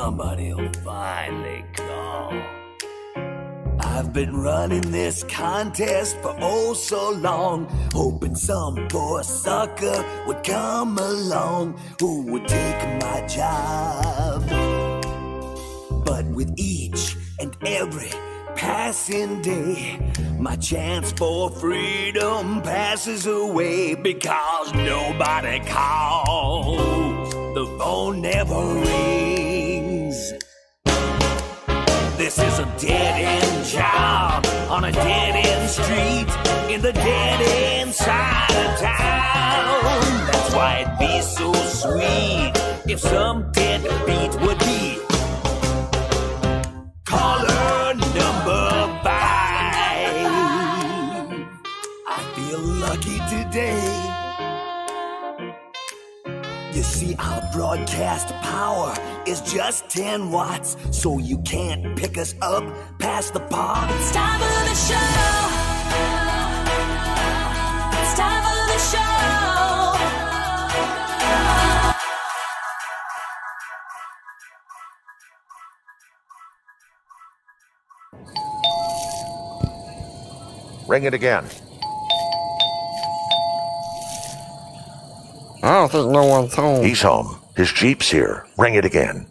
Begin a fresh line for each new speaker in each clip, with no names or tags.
somebody'll finally call. I've been running this contest for oh so long, hoping some poor sucker would come along who would take my job. But with each and every passing day, my chance for freedom passes away because nobody calls. The phone never rings. This is a dead-end job on a dead-end street in the dead-end side of town. That's why it'd be so sweet if some deadbeat would be caller number 5. I feel lucky today. You see, our broadcast power is just 10 watts, so you can't pick us up past the pot.
It's time for the show. It's time for the show.
Ring it again.
I don't think no one's home.
He's home. His Jeep's here. Ring it again.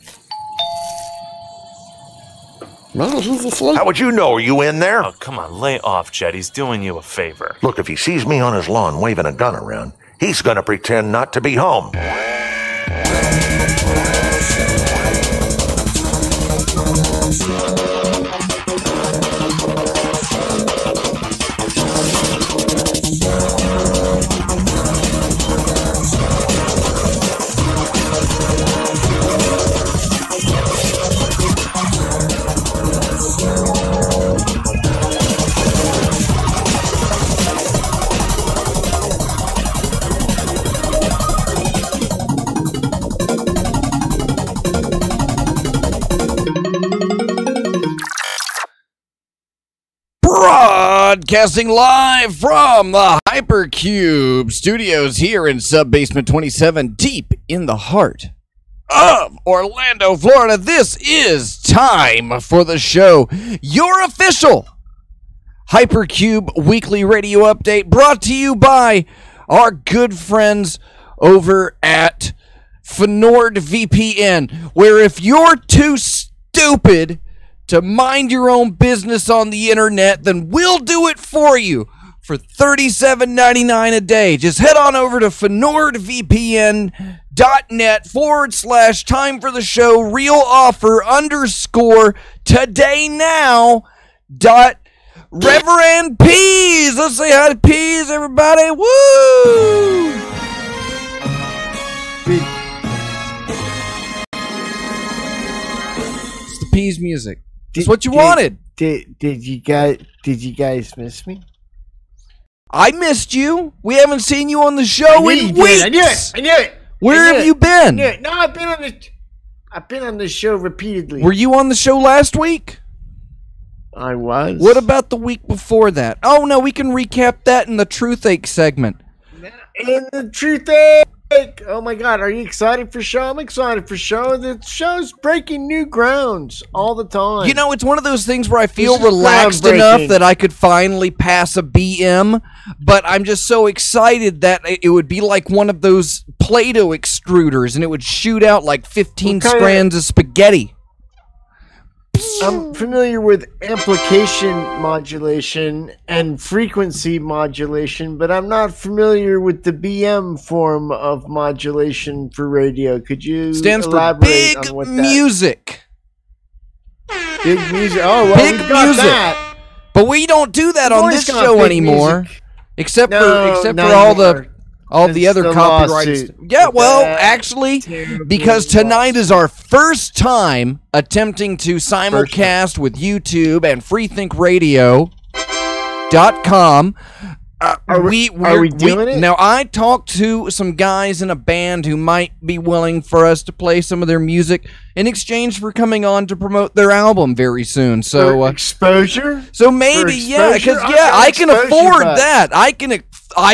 Maybe he's asleep.
How would you know? Are you in there?
Oh, come on, lay off, Jed. He's doing you a favor.
Look, if he sees me on his lawn waving a gun around, he's gonna pretend not to be home.
Broadcasting live from the HyperCOMM studios here in Sub-Basement 27, deep in the heart of Orlando, Florida. This is time for the show, your official HyperCOMM weekly radio update, brought to you by our good friends over at NordVPN, where if you're too stupid to mind your own business on the internet, then we'll do it for you for $37.99 a day. Just head on over to NordVPN.net/time for the show, real offer _today now Reverand Peas. Let's say hi to Peas, everybody. Woo! It's the Peas music. That's what you wanted.
Did you guys miss me?
I missed you. We haven't seen you on the show in weeks.
I knew it.
Where have you been?
No, I've been on the show repeatedly.
Were you on the show last week?
I was.
What about the week before that? Oh no, we can recap that in the Truth Ache segment.
In the Truth Ache. Oh my God, are you excited for show? I'm excited for show. The show's breaking new grounds all the time.
You know, it's one of those things where I feel relaxed enough that I could finally pass a BM, but I'm just so excited that it would be like one of those Play-Doh extruders and it would shoot out like 15 strands of spaghetti.
I'm familiar with amplification modulation and frequency modulation, but I'm not familiar with the BM form of modulation for radio. Could you elaborate on what that
music?
Big music. Oh, well,
big
we've got
music.
That.
But we don't do that on this show anymore, except for all the other copyrights. Yeah, well, actually, because tonight is our first time attempting to simulcast with YouTube and freethinkradio.com.
Are we doing it?
Now, I talked to some guys in a band who might be willing for us to play some of their music in exchange for coming on to promote their album very soon. So
exposure?
So maybe, yeah, because I can afford that. I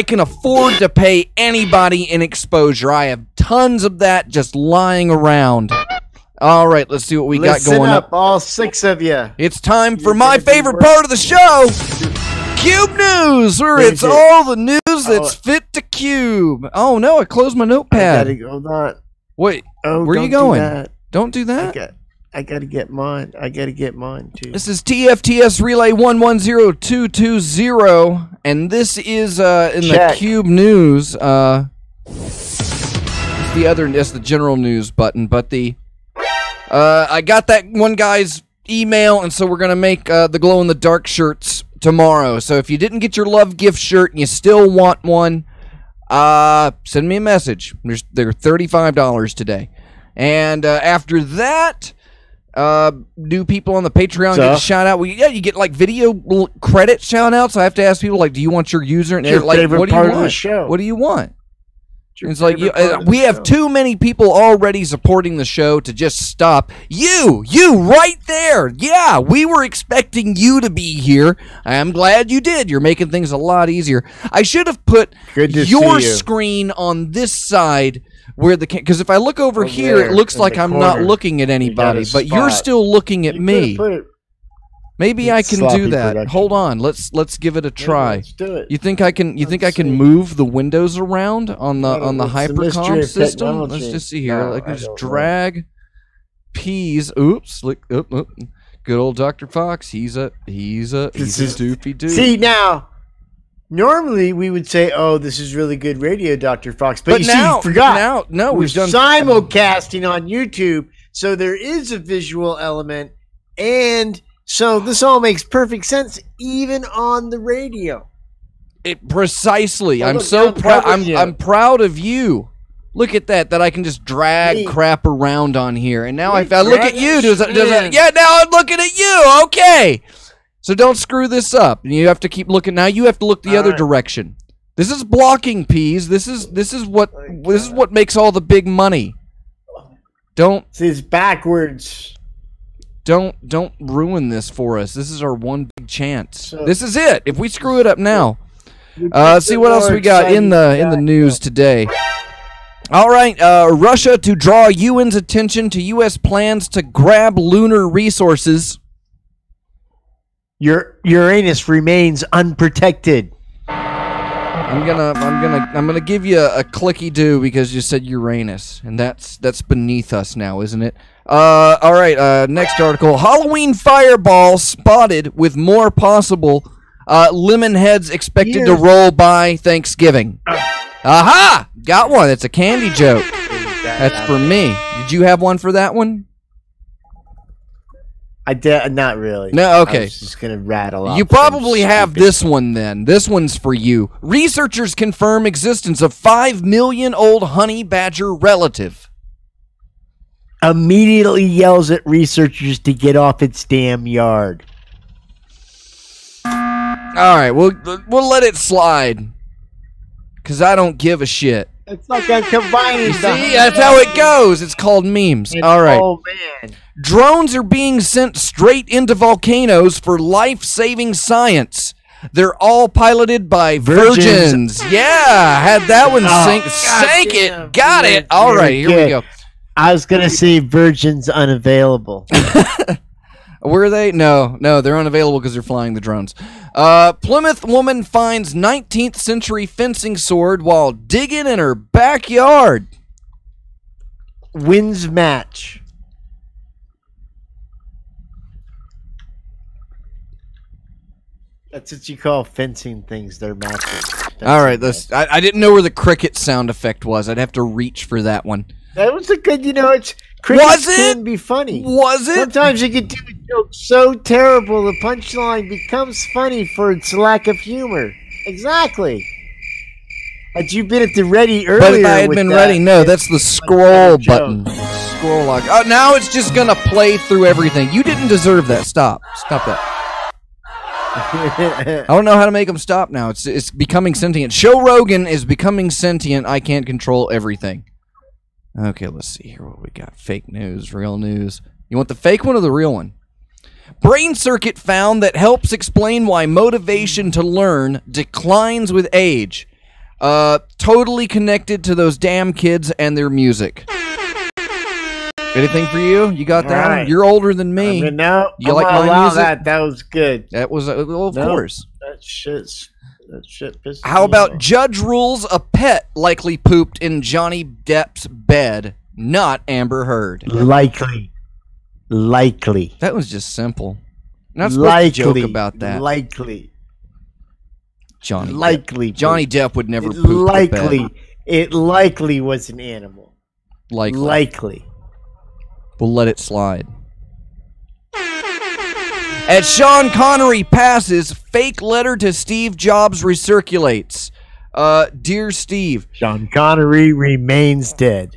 can afford to pay anybody in exposure. I have tons of that just lying around. All right, let's see what we got going
up, all 6 of you.
It's time for my favorite part of the show, Cube News, where it's all the news that's fit to Cube. Oh no, I closed my notepad.
Hold on.
Wait, where are you going? Don't do that.
I gotta get mine. I gotta get mine too.
This is TFTS Relay 110220, and this is in the Cube News. It's the general news button, but I got that one guy's email, and so we're gonna make the glow in the dark shirts tomorrow. So if you didn't get your love gift shirt and you still want one, send me a message. They're $35 today, and after that. New people on the Patreon get a shout out. You get like video credit shout outs. I have to ask people like, do you want your user? And
your
like,
favorite
what do
part
you
of the
want?
show?
What do you want? It's like we have too many people already supporting the show to just stop. You right there. Yeah, we were expecting you to be here. I am glad you did. You're making things a lot easier. I should have put your screen on this side. Where because if I look over here, it looks like I'm not looking at anybody, but you're still looking at me. Maybe I can do that. Hold on, let's give it a try.
Let's do it.
You think I can? You think I can move the windows around on the HyperCOMM system? Let's just see here. I can just drag P's. Oops! Look, good old Dr. Fox. He's a doofy dude.
See now. Normally, we would say, "Oh, this is really good radio, Dr. Fox." But you see, you forgot.
No, we've done
simulcasting on YouTube, so there is a visual element, and so this all makes perfect sense, even on the radio.
Precisely. I'm so proud. I'm proud of you. Look at that I can just drag crap around on here, and now if I look at you, yeah, now I'm looking at you. Okay. So don't screw this up. You have to keep looking. Now you have to look the other direction. This is blocking, Peas. This is what makes all the big money. Don't.
It's backwards.
Don't ruin this for us. This is our one big chance. This is it. If we screw it up now, see what else we got in the news today. All right, Russia to draw UN's attention to U.S. plans to grab lunar resources.
Uranus remains unprotected.
I'm gonna give you a clicky do because you said Uranus, and that's beneath us now, isn't it? All right. Next article: Halloween fireball spotted with more possible. Lemon heads expected to roll by Thanksgiving. Aha! Got one. It's a candy joke. That's for me. Did you have one for that one?
Not really.
No, okay.
I was just gonna rattle off.
You probably have this one then. This one's for you. Researchers confirm existence of 5 million old honey badger relative.
Immediately yells at researchers to get off its damn yard.
All right, we'll let it slide. Cause I don't give a shit.
It's like I'm combining.
See, that's how it goes. It's called memes. All right.
Oh man.
Drones are being sent straight into volcanoes for life-saving science. They're all piloted by virgins. Yeah, had that one sank it. Got it. All right, here we go.
I was going to say virgins unavailable.
Were they? No, they're unavailable because they're flying the drones. Plymouth woman finds 19th century fencing sword while digging in her backyard.
Wins match. That's what you call fencing things. They're matches.
All right, I didn't know where the cricket sound effect was. I'd have to reach for that one.
That was a good, it's crickets can be funny.
Was it?
Sometimes you can do a joke so terrible the punchline becomes funny for its lack of humor. Exactly. Had you been at the ready earlier?
But if I had been ready, no, that's the scroll button. Scroll lock. Oh, now it's just gonna play through everything. You didn't deserve that. Stop that. I don't know how to make them stop now. It's becoming sentient. Joe Rogan is becoming sentient. I can't control everything. Okay, let's see here what we got. Fake news, real news. You want the fake one or the real one? Brain circuit found that helps explain why motivation to learn declines with age. Totally connected to those damn kids and their music. Anything for you? You got that
Right.
one? You're older than me.
I mean, no,
You
I'm
like
gonna
my
allow
music?
that. That was good.
That was, well, of
No.
course.
That shit pisses
How
me
about
off.
judge rules a pet likely pooped in Johnny Depp's bed, not Amber Heard?
likely?
That was just simple. Not supposed to joke about that.
Likely.
Johnny
Likely.
Depp. Johnny Depp would never
It
poop the
likely.
bed.
It likely was an animal. Likely.
We'll let it slide. As Sean Connery passes, fake letter to Steve Jobs recirculates. Dear Steve,
Sean Connery remains dead.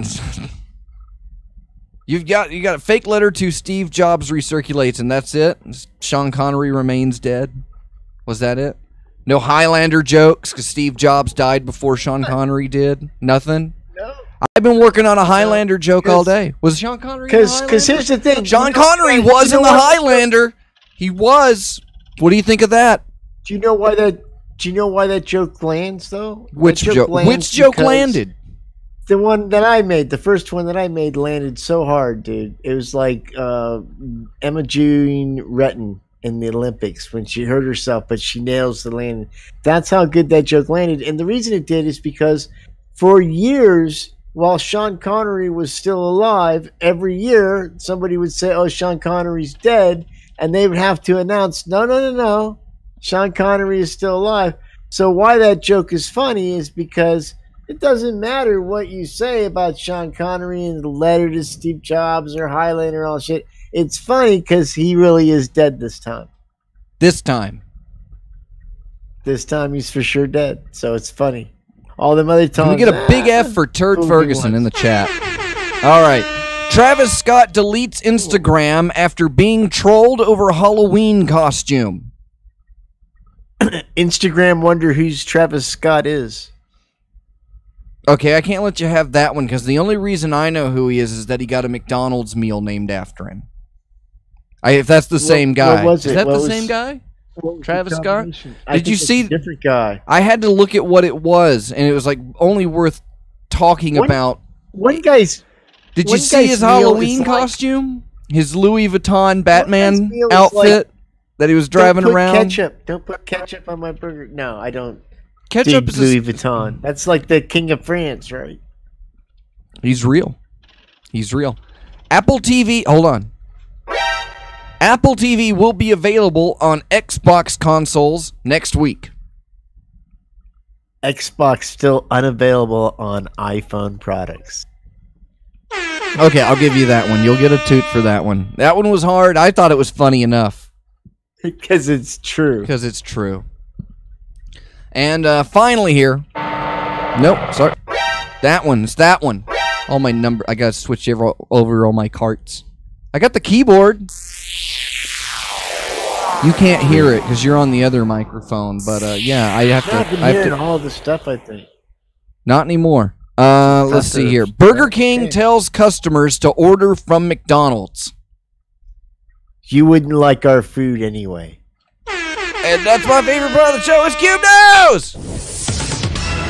you got a fake letter to Steve Jobs recirculates, and that's it. Sean Connery remains dead. Was that it? No Highlander jokes because Steve Jobs died before Sean Connery did. Nothing.
No.
I've been working on a Highlander joke all day. Was Sean Connery?
Because here's the thing.
Sean Connery was in the Highlander. He was. What do you think of that?
Do you know why that joke lands though?
Which
That
joke?
lands
Which joke
because
landed?
The one that I made, the first one that I made, landed so hard, dude. It was like Emma Jean Retton in the Olympics when she hurt herself, but she nails the landing. That's how good that joke landed. And the reason it did is because for years, while Sean Connery was still alive, every year somebody would say, "Oh, Sean Connery's dead," and they would have to announce, "No, Sean Connery is still alive." So why that joke is funny is because it doesn't matter what you say about Sean Connery in the letter to Steve Jobs or Highlander or all shit. It's funny because he really is dead this time.
This time.
This time he's for sure dead. So it's funny. All them other times.
Can we get a big F for Turd
Movie
Ferguson
ones.
in the chat? All right. Travis Scott deletes Instagram after being trolled over a Halloween costume.
Instagram wonder who's Travis Scott is.
Okay, I can't let you have that one because the only reason I know who he is that he got a McDonald's meal named after him. If that's the same guy.
was
Is
it?
that
What
the
was-
same guy?
What was
Travis
the
Scott?
combination? I
Did you
think it's
see-
a different guy?
I had to look at what it was, and it was like only worth talking
One-
about.
One guy's.
Did you
one
see
guy's
his
meal
Halloween
is like-
costume? His Louis Vuitton
guy's
Batman
meal is
outfit
like-
that he was driving
Don't put
around?
Ketchup. Don't put ketchup on my burger. No, I don't.
Ketchup
Dig
is
Louis Vuitton. That's like the king of France, right?
He's real. He's real. Apple TV, hold on. Apple TV will be available on Xbox consoles next week.
Xbox still unavailable on iPhone products.
Okay, I'll give you that one. You'll get a toot for that one. That one was hard. I thought it was funny enough
Because it's true.
because it's true. And finally here. Nope, sorry. That one. It's that one. All my number. I gotta switch over all my carts. I got the keyboard. You can't hear it because you're on the other microphone. But yeah, I have to.
I've been
I have
hearing
to.
all the stuff, I think.
Not anymore. Let's see here. Burger King tells customers to order from McDonald's.
You wouldn't like our food anyway.
And that's my favorite part of the show is Cube News!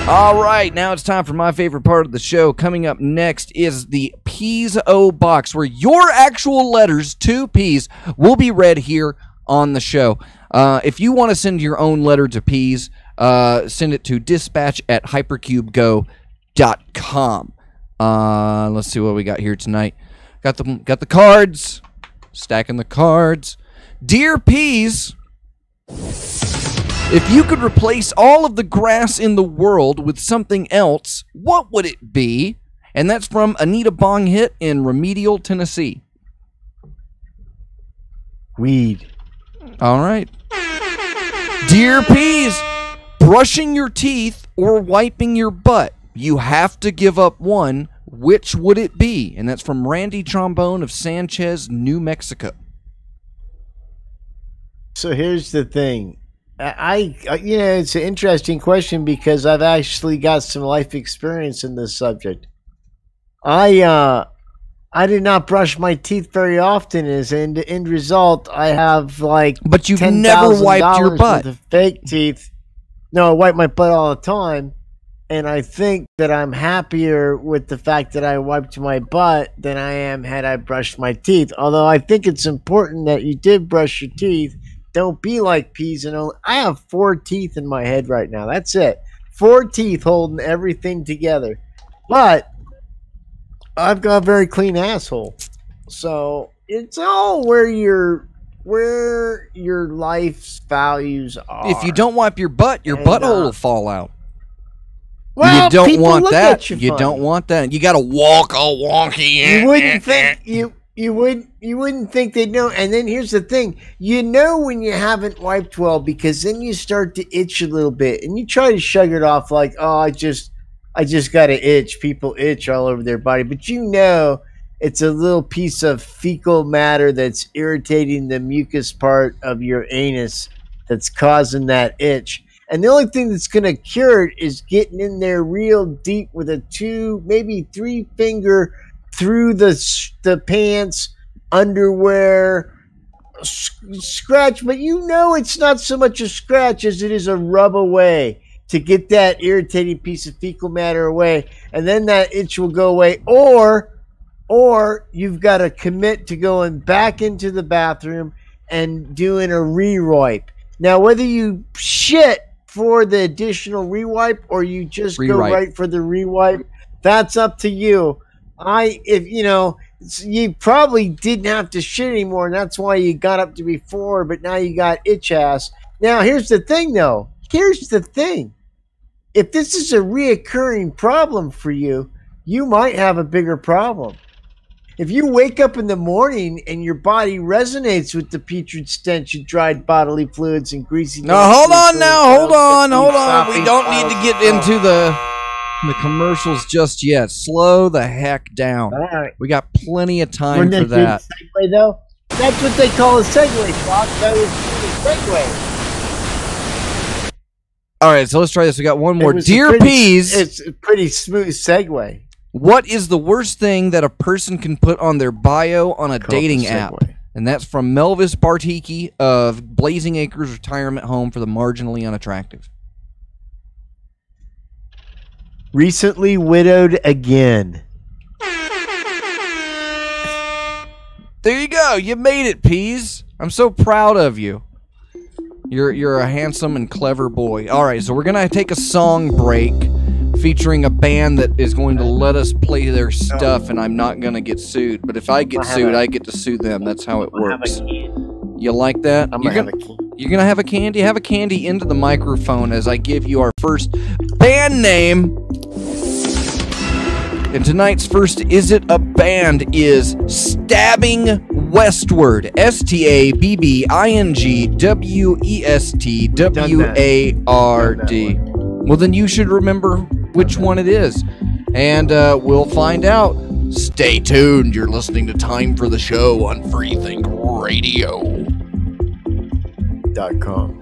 All right, now it's time for my favorite part of the show. Coming up next is the P's O Box, where your actual letters to P's will be read here on the show. If you want to send your own letter to P's, send it to dispatch@hypercubego.com. Let's see what we got here tonight. Got the cards. Stacking the cards. Dear P's, if you could replace all of the grass in the world with something else, what would it be? And that's from Anita Bong Hit in Remedial, Tennessee.
Weed.
All right. Dear P's, brushing your teeth or wiping your butt. You have to give up one. Which would it be? And that's from Randy Trombone of Sanchez, New Mexico.
So here's the thing. It's an interesting question because I've actually got some life experience in this subject. I did not brush my teeth very often. As in the end result, I have like.
But you've
$10,000
never wiped your butt.
worth of fake teeth. No, I wipe my butt all the time, And I think that I'm happier with the fact that I wiped my butt than I am had I brushed my teeth. Although I think it's important that you did brush your teeth. Don't be like peas and only. I have 4 teeth in my head right now. That's it. 4 teeth holding everything together. But I've got a very clean asshole. So it's all where your life's values are.
If you don't wipe your butt, your butthole will fall out.
Well,
you don't want that.
You
you don't want that. You got to walk all wonky.
You wouldn't think you wouldn't think they'd know. And then here's the thing: you know when you haven't wiped well because then you start to itch a little bit, and you try to shrug it off like, "Oh, I just got to itch." People itch all over their body, but you know it's a little piece of fecal matter that's irritating the mucus part of your anus that's causing that itch. And the only thing that's going to cure it is getting in there real deep with a 2, maybe 3 finger through the pants, underwear, scratch. But you know it's not so much a scratch as it is a rub away to get that irritating piece of fecal matter away. And then that itch will go away. Or you've got to commit to going back into the bathroom and doing a re-wipe. Now, whether you shit for the additional rewipe or you just go right for the rewipe, that's up to you. You probably didn't have to shit anymore, and that's why you got up to before, but now you got itch ass. Now here's the thing though. Here's the thing. If this is a reoccurring problem for you, you might have a bigger problem. If you wake up in the morning and your body resonates with the putrid stench of dried bodily fluids and greasy...
No, hold on. We don't need to get into the commercials just yet. Slow the heck down.
All right.
We got plenty of time for that.
Segue, though? That's what they call a segue, Fox. That was a segue.
All right, so let's try this. We got one more. Dear Peas.
It's a pretty smooth segue.
What is the worst thing that a person can put on their bio on a dating app? And that's from Melvis Bartiki of Blazing Acres Retirement Home for the Marginally Unattractive.
Recently widowed again.
There you go. You made it, Peas. I'm so proud of you. You're a handsome and clever boy. All right, so we're going to take a song break featuring a band that is going to let us play their stuff, and I'm not going to get sued. But if I get sued, I get to sue them. That's how it works. You like that? You're going to have a candy? Have a candy into the microphone as I give you our first band name. And tonight's first Is It a Band is Stabbing Westward. STABBINGWESTWARD. Well, then you should remember which one it is. And we'll find out. Stay tuned. You're listening to Time for the Show on freethinkradio.com.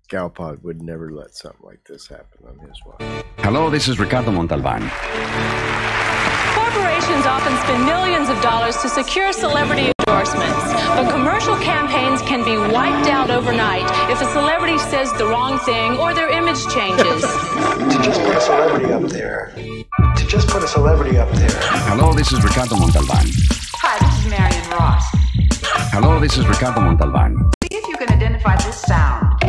Galpod would never let something like this happen on his watch.
Hello, this is Ricardo Montalban.
Corporations often spend millions of dollars to secure celebrity endorsements, but commercial campaigns can be wiped out overnight if a celebrity says the wrong thing or their image changes.
To just put a celebrity up there.
Hello, this is Ricardo Montalban.
Hi, this is Marion Ross.
Hello, this is Ricardo Montalban.
See if you can identify this sound.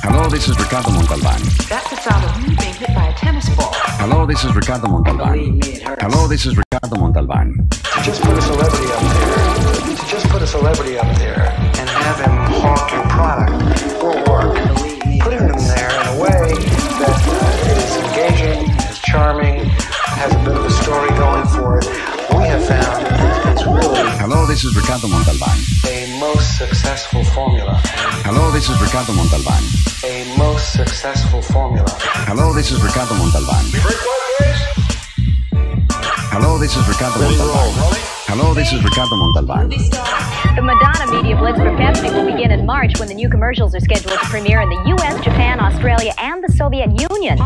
Hello, this is Ricardo Montalban.
That's the sound of you being hit by a tennis ball.
Hello, this is Ricardo Montalban.
Believe me, it hurts.
Hello, this is Ricardo Montalban.
To just put a celebrity up there. And have him hawk your product will work.
Believe me,
Putting them there in a way that is engaging, is charming, has a bit of a story going for it. We have found it's really
Hello, this is Ricardo Montalban.
a most successful formula.
Hello, this is Ricardo Montalban.
A most successful formula.
Hello, this is Ricardo Montalban.
Very quiet, boys.
Hello, this is Ricardo Montalban. Hello, this is Ricardo Montalban.
The Madonna media blitz for Pepsi will begin in March when the new commercials are scheduled to premiere in the U.S., Japan, Australia, and the Soviet Union.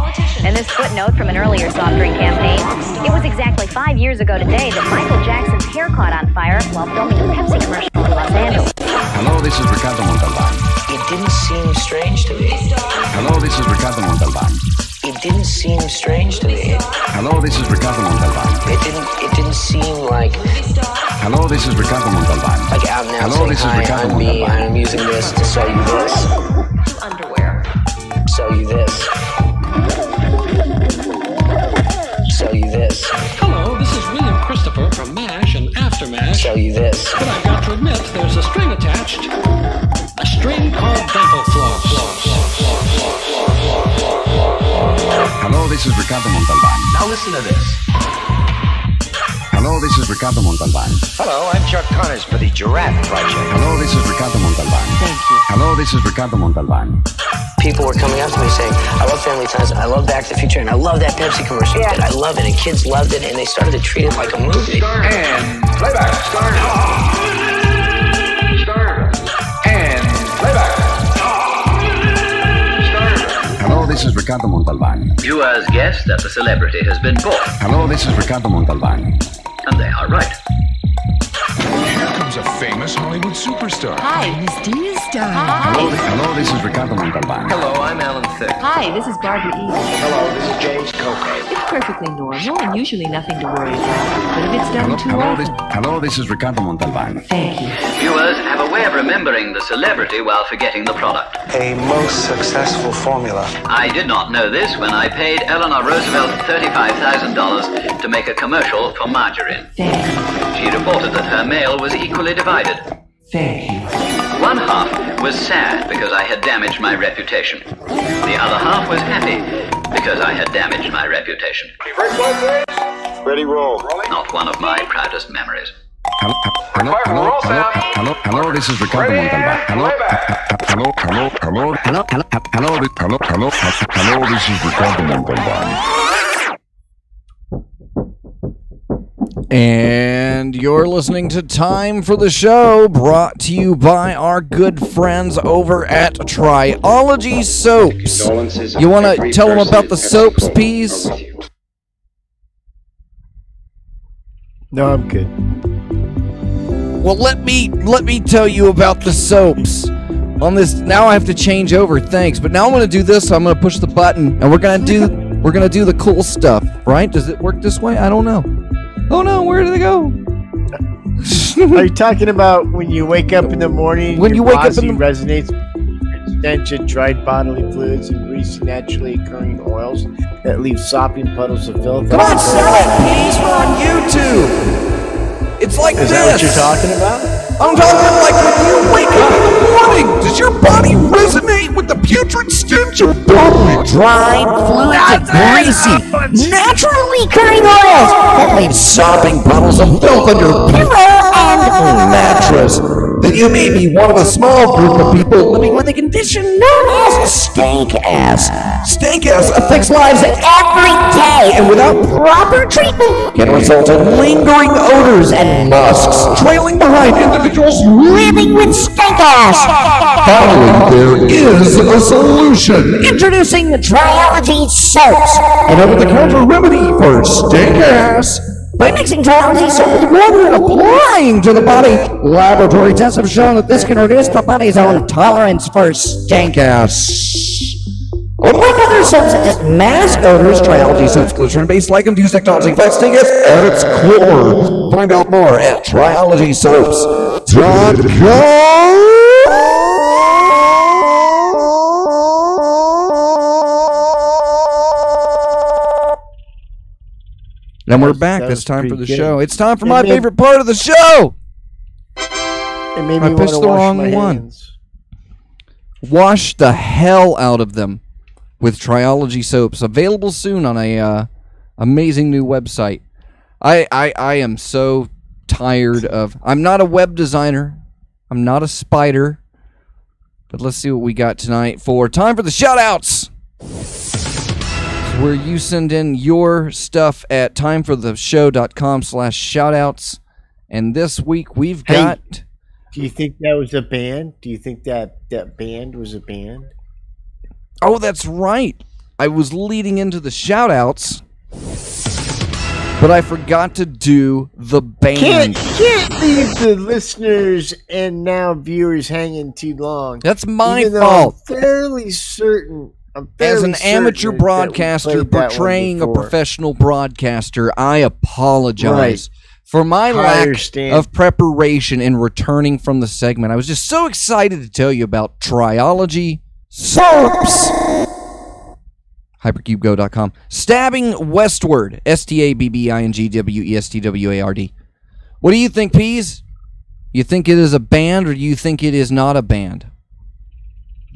In this footnote from an earlier soft drink campaign, it was exactly 5 years ago today that Michael Jackson's hair caught on fire while filming a Pepsi commercial in Los Angeles.
Hello, this is Ricardo Montalban.
It didn't seem strange to me.
Hello, this is Ricardo Montalban.
It didn't seem strange to me.
Hello, this is Ricardo Montalban.
It didn't seem like.
Hello, this is Ricardo Montalban.
Like out now
Hello,
saying,
this is
hi,
Ricardo
I'm me,
Montalban.
I'm using this to sell you this.
Underwear.
Sell you this. Sell you this.
Hello, this is William Christopher from MASH and Aftermash.
Sell you this.
But I've got to admit, there's a string attached. A string called dental floss.
Hello, this is Ricardo Montalban.
Now listen to this.
Hello, this is Ricardo Montalban.
Hello, I'm Chuck Connors for the Giraffe Project.
Hello, this is Ricardo Montalban.
Thank you.
Hello, this is Ricardo Montalban.
People were coming up to me saying, I love Family Ties, I love Back to the Future, and I love that Pepsi commercial. Yeah. I love it, and kids loved it, and they started to treat it like a movie.
And playback. Start. And playback.
Hello, this is Ricardo Montalban.
Viewers guess that the celebrity has been bought.
Hello, this is Ricardo Montalban.
And they are right.
Here comes a famous Hollywood superstar.
Hi, Miss D is Star.
Hello, this is Ricardo Montalban.
Hello, I'm Alan Thicke.
Hi, this is Barbara E.
Hello, this is James Coco.
It's perfectly normal and usually nothing to worry about. But if it's done too often...
Hello, this is Ricardo Montalban.
Thank you.
Viewers have a way of remembering the celebrity while forgetting the product.
A most successful formula.
I did not know this when I paid Eleanor Roosevelt $35,000 to make a commercial for margarine.
Thank you.
She reported that her mail was equally divided.
Thank you.
One half was sad because I had damaged my reputation. The other half was happy because I had damaged my reputation.
Ready, roll.
Not one of my proudest memories.
Hello, this is Ricardo Montalban. Hello, this is Ricardo Montalban.
And you're listening to Time for the Show, brought to you by our good friends over at Triology Soaps. You want to tell them about the soaps, Peas?
No, I'm good.
Well, let me tell you about the soaps. On this, now I have to change over. Thanks, but now I'm gonna do this. I'm gonna push the button, and we're gonna do the cool stuff. Right? Does it work this way? I don't know. Oh no, where did it go?
Are you talking about when you wake up in the morning?
When you wake up in the
resonates with the stench of dried bodily fluids and greasy naturally occurring oils that leave sopping puddles of filth.
Come on, sell it, Peas. We're on YouTube. It's like
Is
this.
that what you're talking about?
I'm talking like when you wake up in the morning. Does your body resonate with the putrid stench of bodily
dried fluids and greasy, naturally occurring oils that leave sopping puddles of filth on your pillow and mattress?
Then you may be one of a small group of people living
with a condition known as stank ass.
Stank ass affects lives
every day,
and without
proper treatment
can result in lingering odors and musks trailing behind individuals
living with stank ass.
Finally, there is a solution.
Introducing the Triology Soaps,
an over-the-counter remedy for stank ass.
By mixing Triology soap with
water and applying to the body, laboratory tests have shown that this can reduce the body's own tolerance for stank ass.
Unlike other soaps that just mask odors,
Triology Soap's glycerin-based lichen-fused technology fights stank ass at its core. Find out more at TriologySoaps.com. And we're back. It's time for the show. It's time for my favorite part of the show.
I
pushed the wrong one. Wash the hell out of them with Triology Soaps. Available soon on a amazing new website. I am so tired of... I'm not a web designer. I'm not a spider. But let's see what we got tonight for time for the shout-outs. where you send in your stuff at timefortheshow.com/shoutouts. And this week we've got...
Hey, do you think that was a band? Do you think that band was a band?
Oh, that's right. I was leading into the shoutouts, but I forgot to do the band.
Can't leave the listeners and now viewers hanging too long.
That's my
Even
fault.
I'm fairly certain.
As an amateur broadcaster portraying a professional broadcaster, I apologize for my lack of preparation in returning from the segment. I was just so excited to tell you about Triology Soaps. HyperCubeGo.com. Stabbing Westward. STABBINGWESTWARD. What do you think, Peas? You think it is a band, or do you think it is not a band?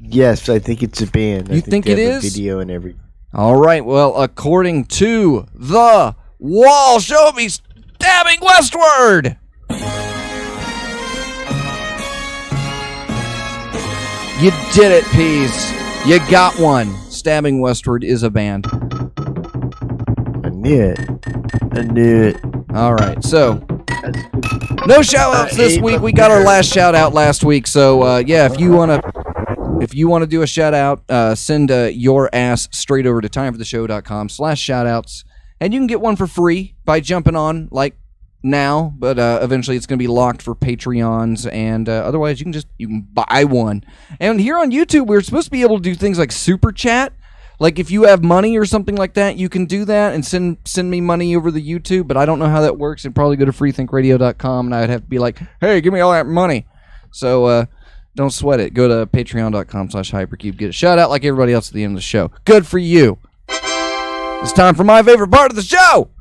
Yes, I think it's a band.
You think it is?
Video and everything.
All right. Well, according to the wall, show me Stabbing Westward. You did it, Peas. You got one. Stabbing Westward is a band.
I knew it. All
right, so no shout-outs this week. We got our last shout-out last week, so yeah, if you want to do a shout-out, send your ass straight over to timefortheshow.com/shoutouts, and you can get one for free by jumping on like now, but eventually it's going to be locked for Patreons, and otherwise you can buy one. And here on YouTube, we're supposed to be able to do things like super chat. Like if you have money or something like that, you can do that and send me money over the YouTube, but I don't know how that works. It'd probably go to freethinkradio.com, and I'd have to be like, hey, give me all that money. So don't sweat it. Go to patreon.com/hypercube. Get a shout out like everybody else at the end of the show. Good for you. It's time for my favorite part of the show.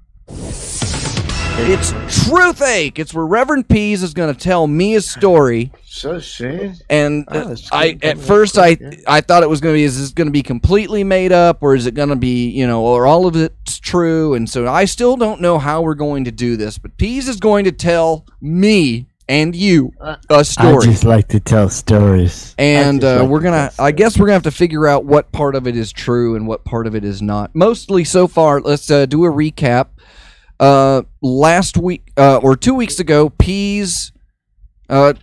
It's Truthache. It's where Reverend Pease is going to tell me a story.
So soon.
And at first I thought it was going to be, is this going to be completely made up, or is it going to be, or all of it's true? And so I still don't know how we're going to do this, but Pease is going to tell me and you a story.
I just like to tell stories.
And I guess we're going to have to figure out what part of it is true and what part of it is not. Mostly so far, let's do a recap. Last week, or 2 weeks ago, Pease, the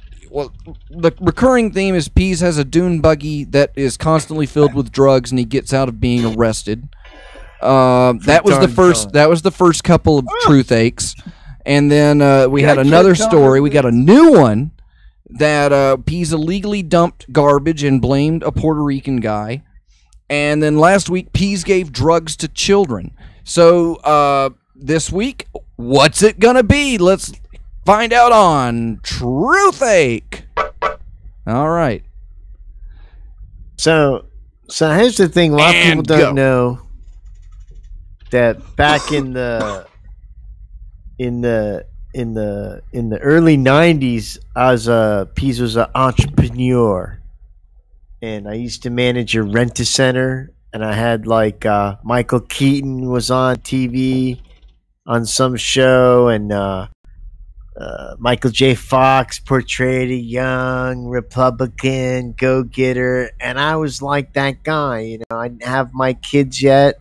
recurring theme is Pease has a dune buggy that is constantly filled with drugs, and he gets out of being arrested. That was the first couple of Truthaches, and then we had another story. We got a new one that Pease illegally dumped garbage and blamed a Puerto Rican guy, and then last week Pease gave drugs to children. So this week, what's it gonna be? Let's find out on Truthache. All right.
So here's the thing. A lot of people don't know that back in the early '90s, Pease was an entrepreneur, and I used to manage a rent-a-center, and I had Michael Keaton was on TV on some show, and Michael J. Fox portrayed a young Republican go-getter, and I was like that guy. I didn't have my kids yet.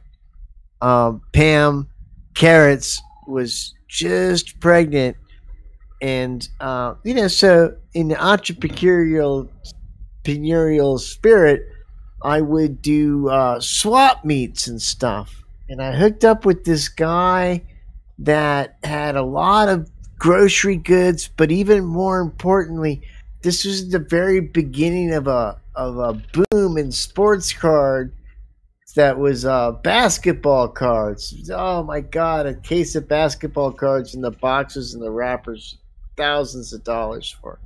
Pam Carrots was just pregnant, and so in the entrepreneurial spirit, I would do swap meets and stuff, and I hooked up with this guy that had a lot of grocery goods, but even more importantly, this was the very beginning of a boom in sports card that was basketball cards. Oh my God, a case of basketball cards in the boxes and the wrappers, thousands of dollars for.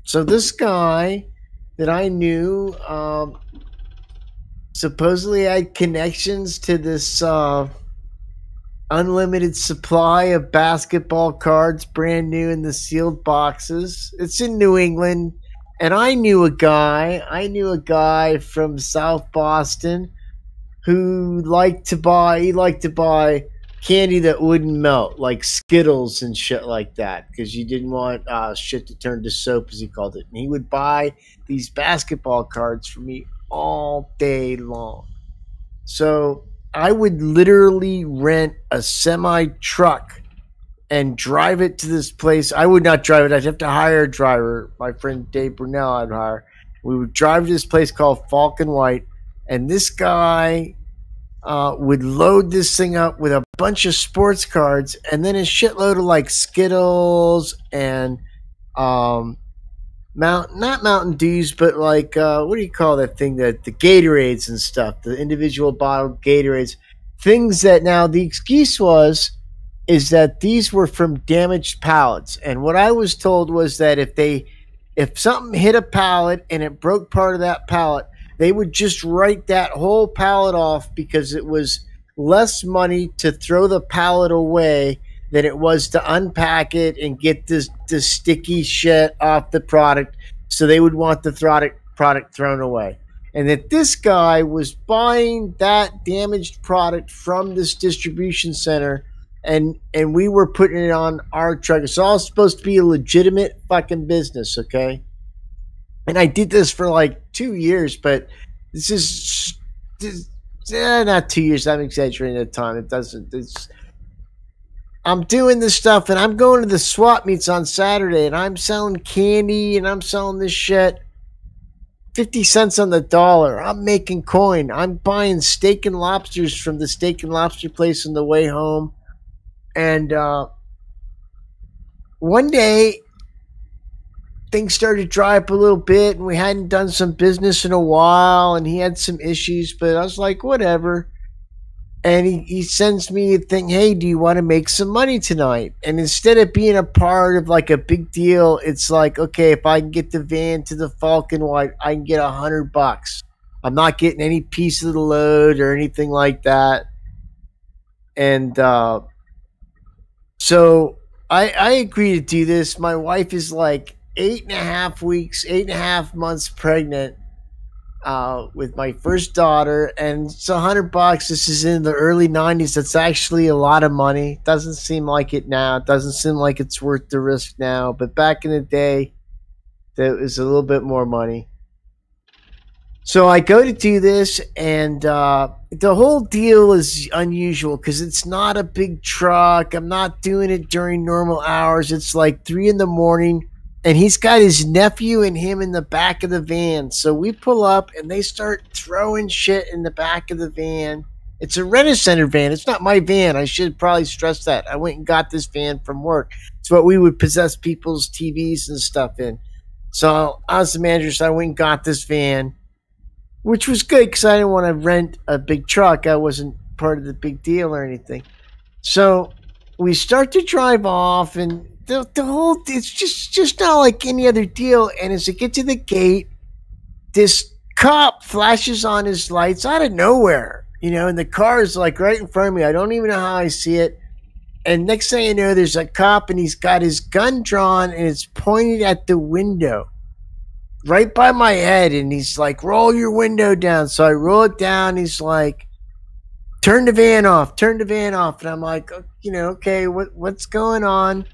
So this guy that I knew supposedly had connections to this unlimited supply of basketball cards, brand new in the sealed boxes. It's in New England, and I knew a guy from South Boston who liked to buy candy that wouldn't melt, like Skittles and shit like that, because you didn't want shit to turn to soap, as he called it. And he would buy these basketball cards for me all day long. So I would literally rent a semi truck and drive it to this place. I would not drive it. I'd have to hire a driver. My friend Dave Brunel I'd hire. We would drive to this place called Falk and White, and this guy would load this thing up with a bunch of sports cards and then a shitload of like Skittles and not Mountain Dews, but like what do you call that thing, that the Gatorades and stuff, the individual bottled Gatorades, things that now the excuse is that these were from damaged pallets. And what I was told was that if something hit a pallet and it broke part of that pallet, they would just write that whole pallet off because it was less money to throw the pallet away than it was to unpack it and get this sticky shit off the product. So they would want the product thrown away. And that this guy was buying that damaged product from this distribution center, and we were putting it on our truck. It's all supposed to be a legitimate fucking business, okay? And I did this for like 2 years, but this is not 2 years. I'm exaggerating the time. It doesn't. I'm doing this stuff, and I'm going to the swap meets on Saturday, and I'm selling candy, and I'm selling this shit 50 cents on the dollar. I'm making coin. I'm buying steak and lobsters from the steak and lobster place on the way home. And one day, things started to dry up a little bit, and we hadn't done some business in a while, and he had some issues, but I was like, whatever. And he sends me a thing, hey, do you want to make some money tonight? And instead of being a part of like a big deal, it's like, okay, if I can get the van to the Falk and White, I can get $100. I'm not getting any piece of the load or anything like that. And so I agree to do this. My wife is like 8.5 months pregnant with my first daughter, and it's $100. This is in the early 90s. That's actually a lot of money. Doesn't seem like it now. It doesn't seem like it's worth the risk now, but back in the day, there was a little bit more money. So I go to do this, and the whole deal is unusual because it's not a big truck. I'm not doing it during normal hours. It's like 3 a.m, and he's got his nephew and him in the back of the van. So we pull up, and they start throwing shit in the back of the van. It's a Rent-A-Center van. It's not my van. I should probably stress that. I went and got this van from work. It's what we would possess people's TVs and stuff in. So I was the manager, so I went and got this van, which was good because I didn't want to rent a big truck. I wasn't part of the big deal or anything. So we start to drive off, and the whole, it's just not like any other deal. And as I get to the gate, this cop flashes on his lights out of nowhere, and the car is like right in front of me. I don't even know how I see it. And next thing I know, there's a cop, and he's got his gun drawn, and it's pointed at the window right by my head, and he's like, roll your window down. So I roll it down. He's like, turn the van off. And I'm like, okay, what's going on?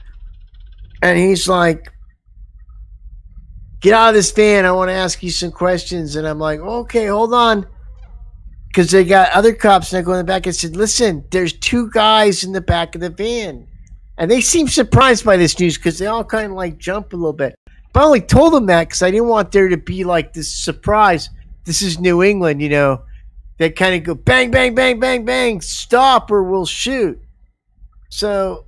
And he's like, get out of this van. I want to ask you some questions. And I'm like, okay, hold on. Because they got other cops, and I go in the back and said, listen, there's 2 guys in the back of the van. And they seem surprised by this news because they all kind of like jump a little bit. But I only told them that because I didn't want there to be like this surprise. This is New England, They kind of go bang, bang, bang, bang, bang, stop or we'll shoot. So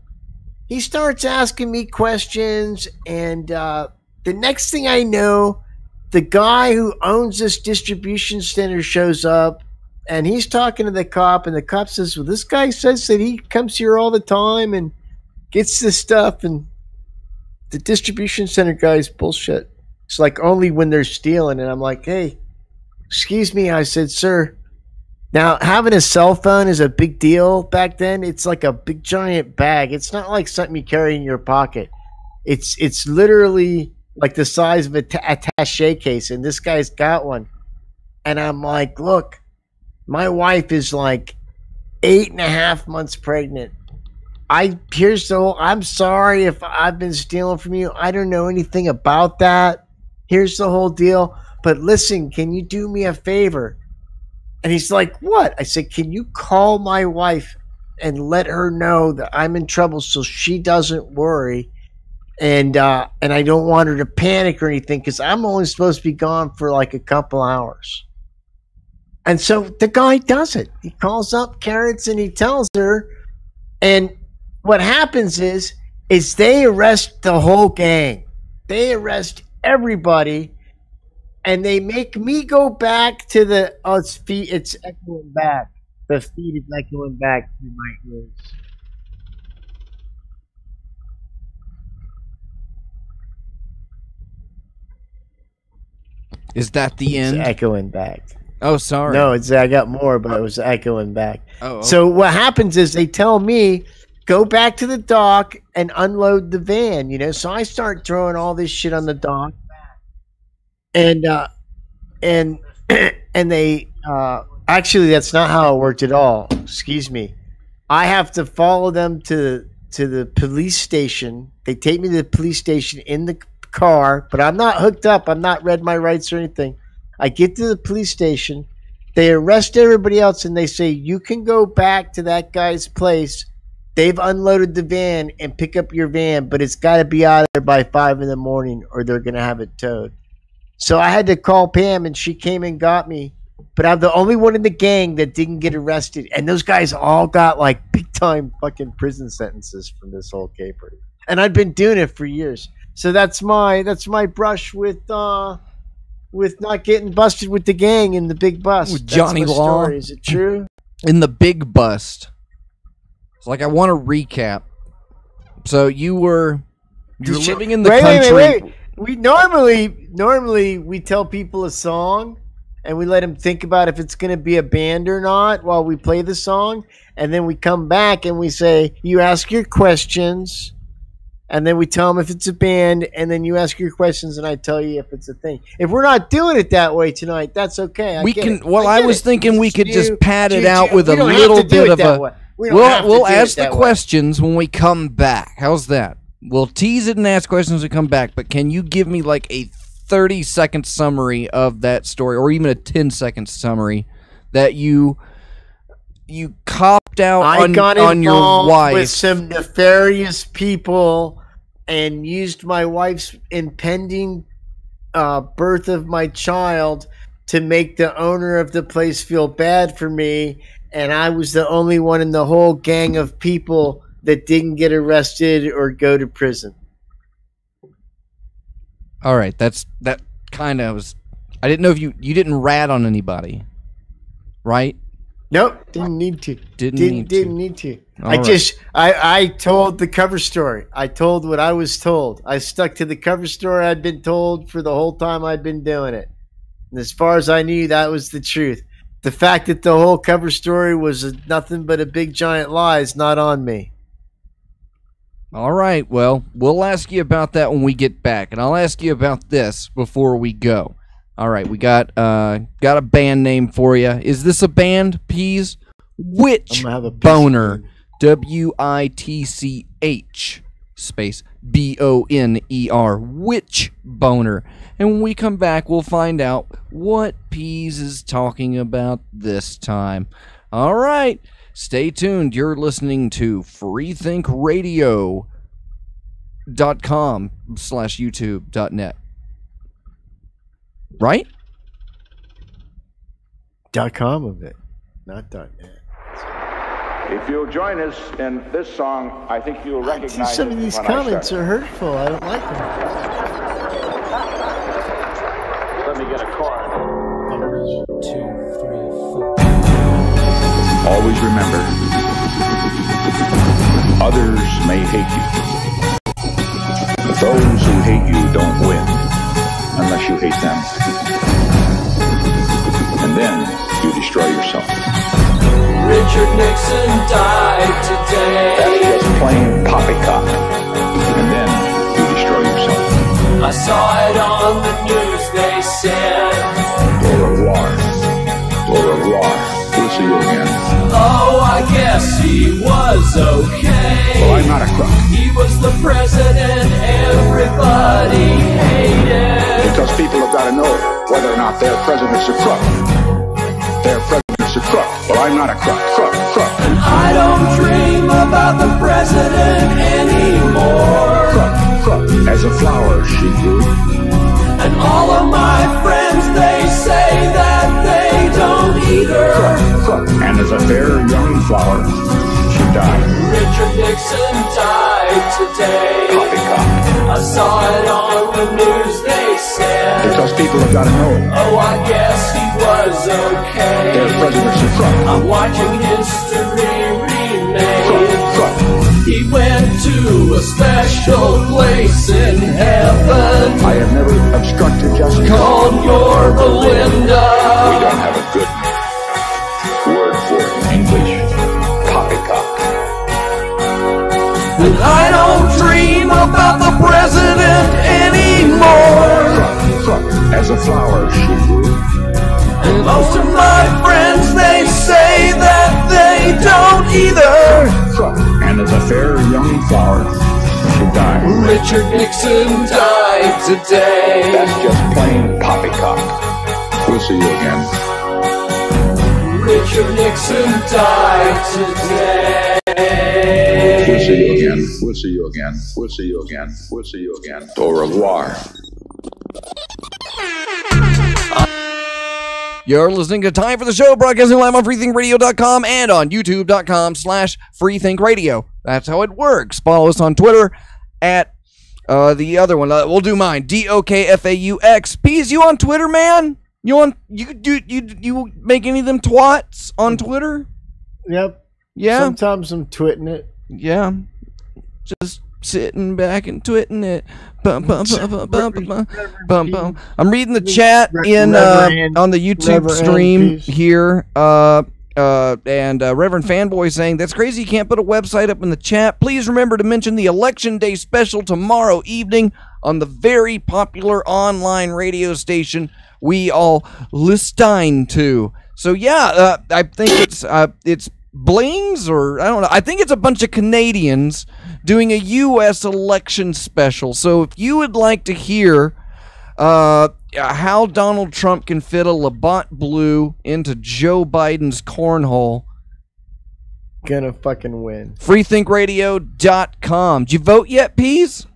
he starts asking me questions, and the next thing I know, the guy who owns this distribution center shows up, and he's talking to the cop, and the cop says, well, this guy says that he comes here all the time and gets this stuff, and the distribution center guy's bullshit. It's like only when they're stealing. And I'm like, hey, excuse me. I said, sir, now having a cell phone is a big deal back then. It's like a big giant bag. It's not like something you carry in your pocket. It's literally like the size of a attaché case. And this guy's got one. And I'm like, look, my wife is like 8.5 months pregnant. Here's the whole, I'm sorry if I've been stealing from you. I don't know anything about that. Here's the whole deal. But listen, can you do me a favor? And he's like, what? I said, can you call my wife and let her know that I'm in trouble so she doesn't worry? And I don't want her to panic or anything because I'm only supposed to be gone for like a couple hours. And so the guy does it. He calls up Carrots and he tells her. And what happens is they arrest the whole gang. They arrest everybody. And they make me go back to the... Oh, it's echoing back. The feed is echoing back to my ears.
Is that the end?
It's echoing back.
Oh, sorry.
No, I got more, but it was echoing back.
Oh, okay.
So what happens is they tell me, go back to the dock and unload the van, you know? So I start throwing all this shit on the dock. And they actually, that's not how it worked at all. Excuse me. I have to follow them to the police station. They take me to the police station in the car, but I'm not hooked up. I'm not read my rights or anything. I get to the police station. They arrest everybody else, and they say, you can go back to that guy's place. They've unloaded the van and pick up your van, but it's got to be out of there by 5 in the morning or they're going to have it towed. So I had to call Pam, and she came and got me. But I'm the only one in the gang that didn't get arrested. And those guys all got, like, big-time fucking prison sentences from this whole caper. And I've been doing it for years. So that's my brush with not getting busted with the gang in the big bust.
With Johnny Law.
Story. Is it true?
In the big bust. It's like I want to recap. So you're living in the country.
Wait. We normally we tell people a song and we let them think about if it's going to be a band or not while we play the song, and then we come back and we say, you ask your questions, and then we tell them if it's a band, and then you ask your questions and I tell you if it's a thing. If we're not doing it that way tonight, that's okay.
I was thinking we could just pad it out with a little bit of a... We'll ask the questions when we come back. How's that? We'll tease it and ask questions when we come back, but can you give me like a 30-second summary of that story, or even a 10-second summary that you copped out on your wife?
With some nefarious people and used my wife's impending birth of my child to make the owner of the place feel bad for me, and I was the only one in the whole gang of people that didn't get arrested or go to prison.
All right, that kind of was... I didn't know if you didn't rat on anybody, right?
Nope, didn't need to. Didn't need to.
All
I told the cover story. I told what I was told. I stuck to the cover story I'd been told for the whole time I'd been doing it. And as far as I knew, that was the truth. The fact that the whole cover story was nothing but a big giant lie is not on me.
All right, well, we'll ask you about that when we get back, and I'll ask you about this before we go. All right, we got a band name for you. Is this a band, Peas? Witch Boner, WITCH space BONER, Witch Boner. And when we come back, we'll find out what Peas is talking about this time. All right. Stay tuned. You're listening to freethinkradio.com/youtube.net. Right?
.com of it, not .net.
If you'll join us in this song, I think you'll recognize
some of these comments are hurtful. I don't like them.
Let me get a card.
1, 2, 3, 4.
Always remember, others may hate you, but those who hate you don't win unless you hate them. And then you destroy yourself.
Richard Nixon died today.
That's just plain poppycock. And then you destroy yourself.
I saw it on the news, they said.
Au revoir. Au revoir. We'll see you again.
Oh, I guess he was okay.
Well, I'm not a crook.
He was the president everybody hated.
Because people have got to know whether or not their president's a crook. Their president I'm not a crook.
And I don't dream about the president anymore.
Crook. As a flower she grew.
And all of my friends, they say that they don't either.
Crook. And as a fair young flower, she died.
Richard Nixon died today.
Poppycock.
I saw it on the news, they said.
Because people have got to know.
Oh, I guess he was okay.
Their president's a crook.
I'm watching history remake.
Crook.
He went to a special place in heaven.
I have never obstructed justice.
Called your Belinda.
We don't have a good word for it in English. Poppycock.
And I don't dream about the president anymore.
Crook. As a flower she grew.
And most of my friends, they say that they don't either.
Crook. And as a fair young flower, she died.
Richard Nixon died today.
That's just plain poppycock. We'll see you again.
Richard Nixon died today.
We'll see you again. We'll see you again. We'll see you again. We'll see you again. Au revoir.
You're listening to Time for the Show, broadcasting live on freethinkradio.com and on youtube.com/freethinkradio. That's how it works. Follow us on Twitter at the other one. We'll do mine. DOKFAUX. Peas, you on Twitter, man? You make any of them twats on Twitter?
Yep.
Yeah.
Sometimes I'm twitting it.
Yeah. Just sitting back and twitting it. Bum, bum, bum, bum, bum, bum, bum, bum. I'm reading the chat in on the YouTube stream here. And Reverend Fanboy saying, that's crazy, you can't put a website up in the chat. Please remember to mention the Election Day special tomorrow evening on the very popular online radio station we all listen to. So yeah, I think it's Blings, or I don't know. I think it's a bunch of Canadians doing a U.S. election special. So if you would like to hear how Donald Trump can fit a Labatt Blue into Joe Biden's cornhole,
gonna fucking win.
freethinkradio.com. Did you vote yet, Peas?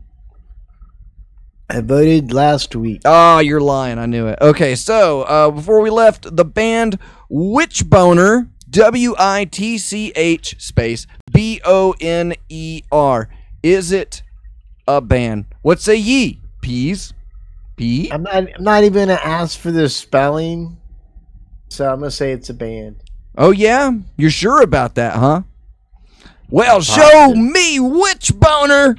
I voted last week.
Oh, you're lying. I knew it. Okay, so before we left, the band Witchboner, WITCH space BONER. Is it a band? What say ye, Peas? P?
I'm not even gonna ask for the spelling, so I'm gonna say it's a band.
Oh yeah, you're sure about that, huh? Well, show me Witchboner.